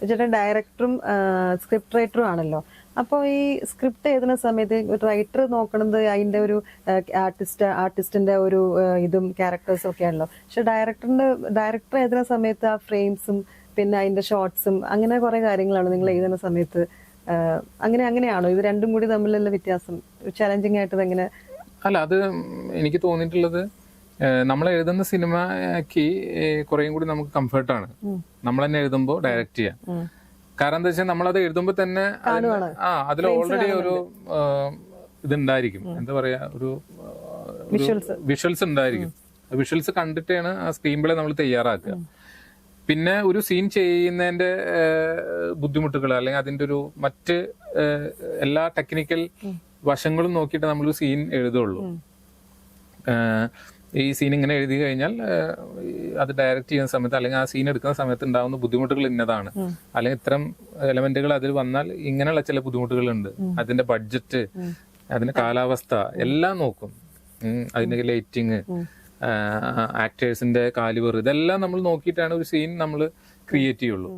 ചേട്ടൻ ഡയറക്ടറും സ്ക്രിപ്റ്റ് റൈറ്ററും ആണല്ലോ. അപ്പോൾ ഈ സ്ക്രിപ്റ്റ് എഴുതുന്ന സമയത്ത് റൈറ്റർ നോക്കണത് അതിന്റെ ഒരു ആർട്ടിസ്റ്റിന്റെ ഒരു ഇതും ക്യാരക്ടേഴ്സും ഒക്കെ ആണല്ലോ. പക്ഷെ ഡയറക്ടർ എഴുതുന്ന സമയത്ത് ആ ഫ്രെയിംസും പിന്നെ അതിന്റെ ഷോർട്സും അങ്ങനെ കുറെ കാര്യങ്ങളാണ് നിങ്ങൾ എഴുതുന്ന സമയത്ത്. അങ്ങനെയാണോ ഇത് രണ്ടും കൂടി തമ്മിലുള്ള വ്യത്യാസം? ചാലഞ്ചിങ് ആയിട്ട് എങ്ങനെ? അല്ല, അത് എനിക്ക് തോന്നിയിട്ടുള്ളത് നമ്മൾ എഴുതുന്ന സിനിമയ്ക്ക് കുറേയും കൂടി നമുക്ക് കംഫർട്ടാണ് നമ്മൾ തന്നെ എഴുതുമ്പോൾ ഡയറക്റ്റ് ചെയ്യാൻ. കാരണം എന്താ വെച്ചാൽ നമ്മളത് എഴുതുമ്പോൾ തന്നെ അതിൽ ഓൾറെഡി ഒരു ഇതുണ്ടായിരിക്കും, എന്താ പറയാ, ഒരു വിഷ്വൽസ് ഉണ്ടായിരിക്കും. വിഷ്വൽസ് കണ്ടിട്ടാണ് ആ സ്ക്രീൻ പ്ലേ നമ്മൾ തയ്യാറാക്കുക. പിന്നെ ഒരു സീൻ ചെയ്യുന്നതിന്റെ ബുദ്ധിമുട്ടുകൾ അല്ലെങ്കിൽ അതിന്റെ ഒരു മറ്റ് എല്ലാ ടെക്നിക്കൽ വശങ്ങളും നോക്കിയിട്ട് നമ്മളൊരു സീൻ എഴുതുള്ളൂ. ഈ സീൻ ഇങ്ങനെ എഴുതി കഴിഞ്ഞാൽ അത് ഡയറക്റ്റ് ചെയ്യുന്ന സമയത്ത് അല്ലെങ്കിൽ ആ സീൻ എടുക്കുന്ന സമയത്ത് ഉണ്ടാകുന്ന ബുദ്ധിമുട്ടുകൾ ഇന്നതാണ്, അല്ലെങ്കിൽ ഇത്തരം എലമെന്റുകൾ അതിൽ വന്നാൽ ഇങ്ങനെയുള്ള ചില ബുദ്ധിമുട്ടുകളുണ്ട്. അതിന്റെ ബഡ്ജറ്റ്, അതിന്റെ കാലാവസ്ഥ എല്ലാം നോക്കും. അതിന്റെ ലൈറ്റിങ്, ആക്ടേഴ്സിന്റെ കാലിബർ, ഇതെല്ലാം നമ്മൾ നോക്കിയിട്ടാണ് ഒരു സീൻ നമ്മൾ ക്രിയേറ്റ് ചെയ്യുള്ളൂ.